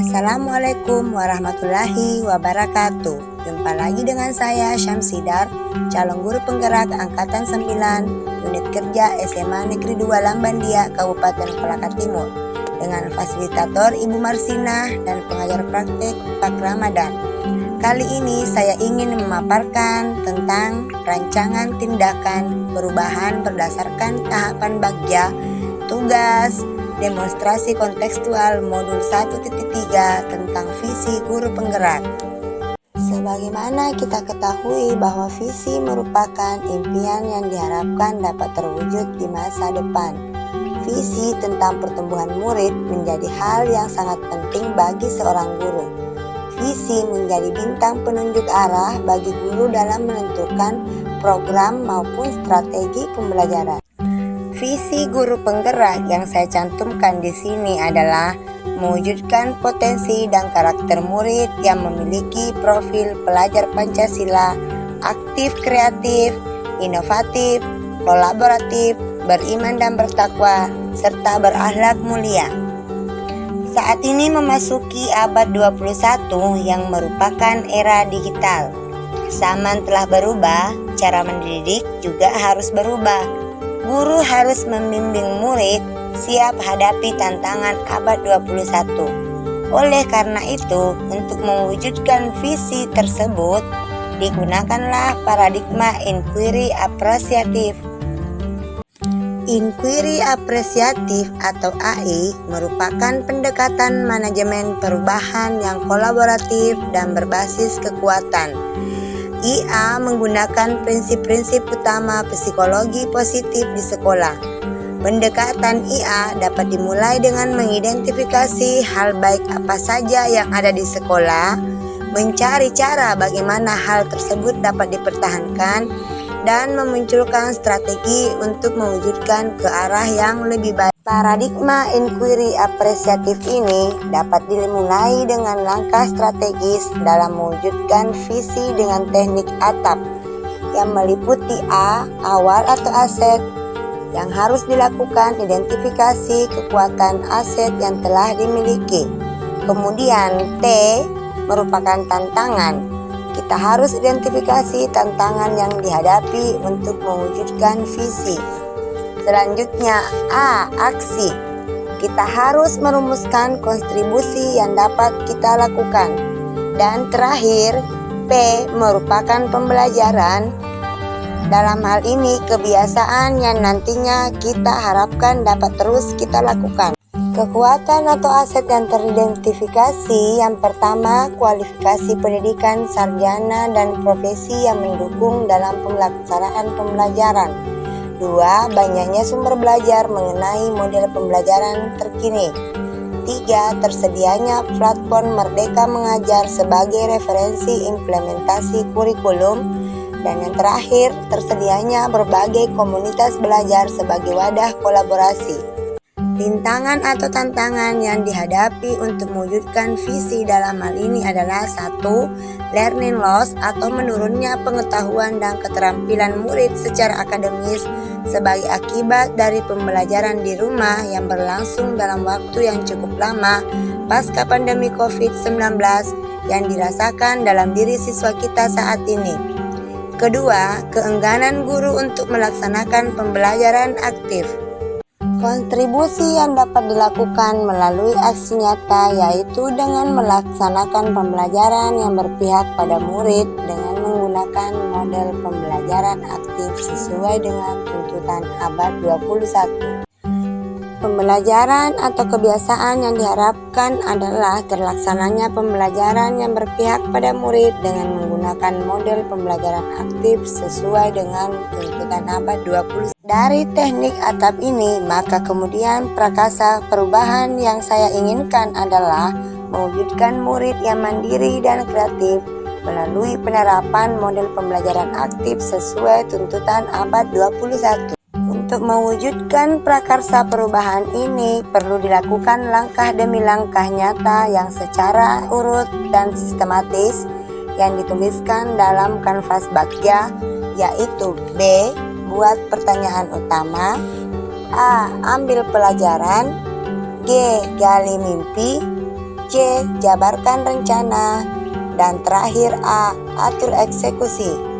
Assalamualaikum warahmatullahi wabarakatuh. Jumpa lagi dengan saya Syamsidar, calon guru penggerak Angkatan 9, Unit Kerja SMA Negeri 2 Lambandia, Kabupaten Kolaka Timur, dengan fasilitator Ibu Marsinah dan pengajar praktek Pak Ramadan. Kali ini saya ingin memaparkan tentang rancangan tindakan perubahan berdasarkan tahapan bagja, tugas, demonstrasi kontekstual modul 1.3 tentang visi guru penggerak. Sebagaimana kita ketahui bahwa visi merupakan impian yang diharapkan dapat terwujud di masa depan. Visi tentang pertumbuhan murid menjadi hal yang sangat penting bagi seorang guru. Visi menjadi bintang penunjuk arah bagi guru dalam menentukan program maupun strategi pembelajaran. Visi guru penggerak yang saya cantumkan di sini adalah mewujudkan potensi dan karakter murid yang memiliki profil pelajar Pancasila, aktif kreatif, inovatif, kolaboratif, beriman dan bertakwa, serta berakhlak mulia. Saat ini memasuki abad 21 yang merupakan era digital. Zaman telah berubah, cara mendidik juga harus berubah. Guru harus membimbing murid siap hadapi tantangan abad 21. Oleh karena itu, untuk mewujudkan visi tersebut, digunakanlah paradigma inquiry apresiatif. Inquiry apresiatif atau AI merupakan pendekatan manajemen perubahan yang kolaboratif dan berbasis kekuatan. IA menggunakan prinsip-prinsip utama psikologi positif di sekolah. Pendekatan IA dapat dimulai dengan mengidentifikasi hal baik apa saja yang ada di sekolah, mencari cara bagaimana hal tersebut dapat dipertahankan, dan memunculkan strategi untuk mewujudkan ke arah yang lebih baik. Paradigma inquiry apresiatif ini dapat dimulai dengan langkah strategis dalam mewujudkan visi dengan teknik ATAP yang meliputi A. Awal atau aset yang harus dilakukan, identifikasi kekuatan aset yang telah dimiliki. Kemudian T. merupakan tantangan. Kita harus identifikasi tantangan yang dihadapi untuk mewujudkan visi. Selanjutnya A. Aksi. Kita harus merumuskan kontribusi yang dapat kita lakukan. Dan terakhir P. merupakan pembelajaran. Dalam hal ini kebiasaan yang nantinya kita harapkan dapat terus kita lakukan. Kekuatan atau aset yang teridentifikasi, yang pertama, kualifikasi pendidikan, sarjana, dan profesi yang mendukung dalam pelaksanaan pembelajaran. 2. Banyaknya sumber belajar mengenai model pembelajaran terkini. 3. Tersedianya platform Merdeka Mengajar sebagai referensi implementasi kurikulum. Dan yang terakhir, tersedianya berbagai komunitas belajar sebagai wadah kolaborasi. Rintangan atau tantangan yang dihadapi untuk mewujudkan visi dalam hal ini adalah 1. Learning loss atau menurunnya pengetahuan dan keterampilan murid secara akademis sebagai akibat dari pembelajaran di rumah yang berlangsung dalam waktu yang cukup lama pasca pandemi COVID-19 yang dirasakan dalam diri siswa kita saat ini. Kedua, keengganan guru untuk melaksanakan pembelajaran aktif. Kontribusi yang dapat dilakukan melalui aksi nyata yaitu dengan melaksanakan pembelajaran yang berpihak pada murid dengan menggunakan model pembelajaran aktif sesuai dengan tuntutan abad 21. Pembelajaran atau kebiasaan yang diharapkan adalah terlaksananya pembelajaran yang berpihak pada murid dengan menggunakan model pembelajaran aktif sesuai dengan tuntutan abad 20. Dari teknik ATAP ini, maka kemudian prakasa perubahan yang saya inginkan adalah mewujudkan murid yang mandiri dan kreatif melalui penerapan model pembelajaran aktif sesuai tuntutan abad 21. Untuk mewujudkan prakarsa perubahan ini perlu dilakukan langkah demi langkah nyata yang secara urut dan sistematis yang dituliskan dalam kanvas bagja, yaitu B. Buat pertanyaan utama, A. Ambil pelajaran, G. Gali mimpi, C. Jabarkan rencana. Dan terakhir A. Atur eksekusi.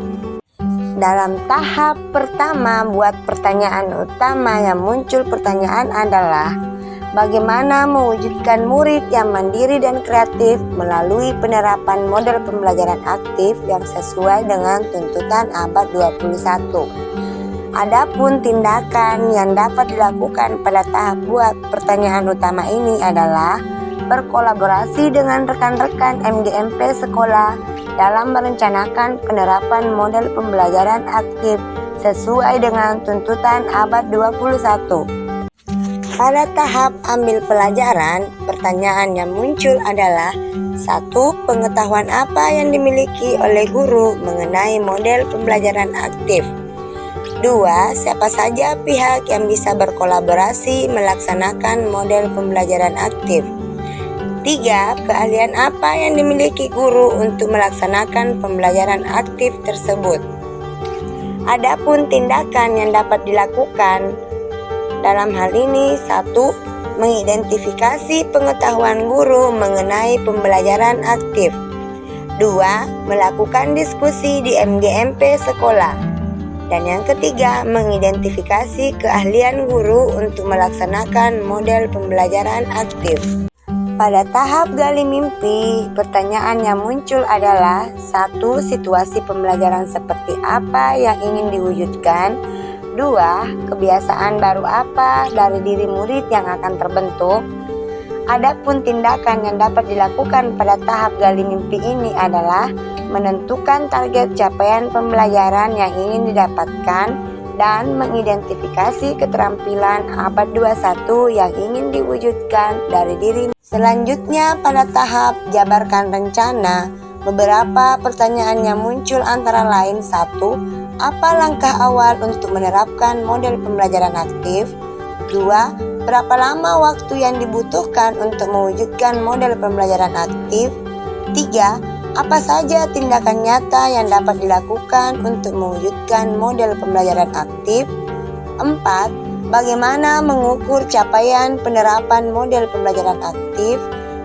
Dalam tahap pertama, buat pertanyaan utama yang muncul pertanyaan adalah bagaimana mewujudkan murid yang mandiri dan kreatif melalui penerapan model pembelajaran aktif yang sesuai dengan tuntutan abad 21. Adapun tindakan yang dapat dilakukan pada tahap buat pertanyaan utama ini adalah berkolaborasi dengan rekan-rekan MGMP sekolah dalam merencanakan penerapan model pembelajaran aktif sesuai dengan tuntutan abad 21. Pada tahap ambil pelajaran, pertanyaan yang muncul adalah 1. Pengetahuan apa yang dimiliki oleh guru mengenai model pembelajaran aktif? 2. Siapa saja pihak yang bisa berkolaborasi melaksanakan model pembelajaran aktif? 3. Keahlian apa yang dimiliki guru untuk melaksanakan pembelajaran aktif tersebut? Adapun tindakan yang dapat dilakukan dalam hal ini, 1. Mengidentifikasi pengetahuan guru mengenai pembelajaran aktif. 2. Melakukan diskusi di MGMP sekolah. Dan yang ketiga, mengidentifikasi keahlian guru untuk melaksanakan model pembelajaran aktif. Pada tahap gali mimpi, pertanyaan yang muncul adalah 1. Situasi pembelajaran seperti apa yang ingin diwujudkan? 2. Kebiasaan baru apa dari diri murid yang akan terbentuk? Adapun tindakan yang dapat dilakukan pada tahap gali mimpi ini adalah menentukan target capaian pembelajaran yang ingin didapatkan dan mengidentifikasi keterampilan abad 21 yang ingin diwujudkan dari diri. Selanjutnya pada tahap jabarkan rencana, beberapa pertanyaan yang muncul antara lain 1. Apa langkah awal untuk menerapkan model pembelajaran aktif? 2. Berapa lama waktu yang dibutuhkan untuk mewujudkan model pembelajaran aktif? 3. Apa saja tindakan nyata yang dapat dilakukan untuk mewujudkan model pembelajaran aktif? 4. Bagaimana mengukur capaian penerapan model pembelajaran aktif?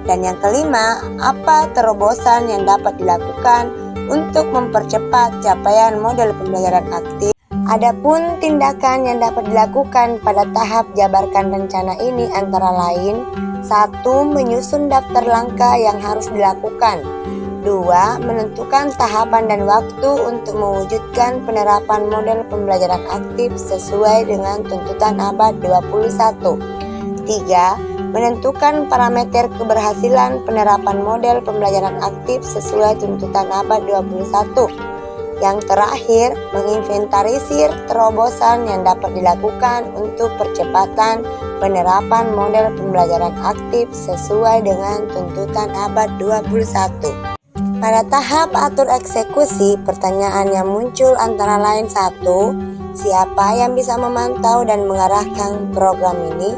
Dan yang kelima, apa terobosan yang dapat dilakukan untuk mempercepat capaian model pembelajaran aktif? Adapun tindakan yang dapat dilakukan pada tahap jabarkan rencana ini antara lain 1. Menyusun daftar langkah yang harus dilakukan. 2. Menentukan tahapan dan waktu untuk mewujudkan penerapan model pembelajaran aktif sesuai dengan tuntutan abad 21. 3. Menentukan parameter keberhasilan penerapan model pembelajaran aktif sesuai tuntutan abad 21. Yang terakhir, menginventarisir terobosan yang dapat dilakukan untuk percepatan penerapan model pembelajaran aktif sesuai dengan tuntutan abad 21. Pada tahap atur eksekusi, pertanyaan yang muncul antara lain 1. Siapa yang bisa memantau dan mengarahkan program ini?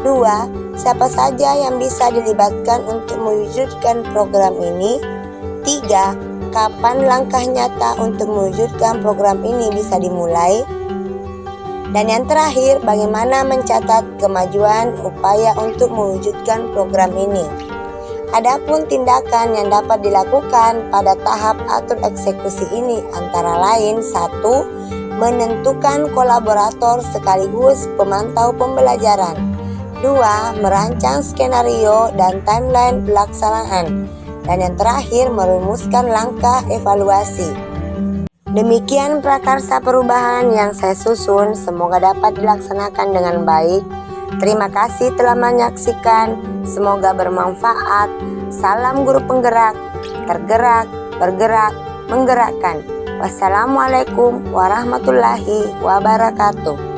2. Siapa saja yang bisa dilibatkan untuk mewujudkan program ini? 3. Kapan langkah nyata untuk mewujudkan program ini bisa dimulai? Dan yang terakhir, bagaimana mencatat kemajuan upaya untuk mewujudkan program ini? Adapun tindakan yang dapat dilakukan pada tahap atur eksekusi ini antara lain 1. Menentukan kolaborator sekaligus pemantau pembelajaran. 2. Merancang skenario dan timeline pelaksanaan. Dan yang terakhir, merumuskan langkah evaluasi. Demikian prakarsa perubahan yang saya susun, semoga dapat dilaksanakan dengan baik. Terima kasih telah menyaksikan, semoga bermanfaat. Salam guru penggerak, tergerak, bergerak, menggerakkan. Wassalamualaikum warahmatullahi wabarakatuh.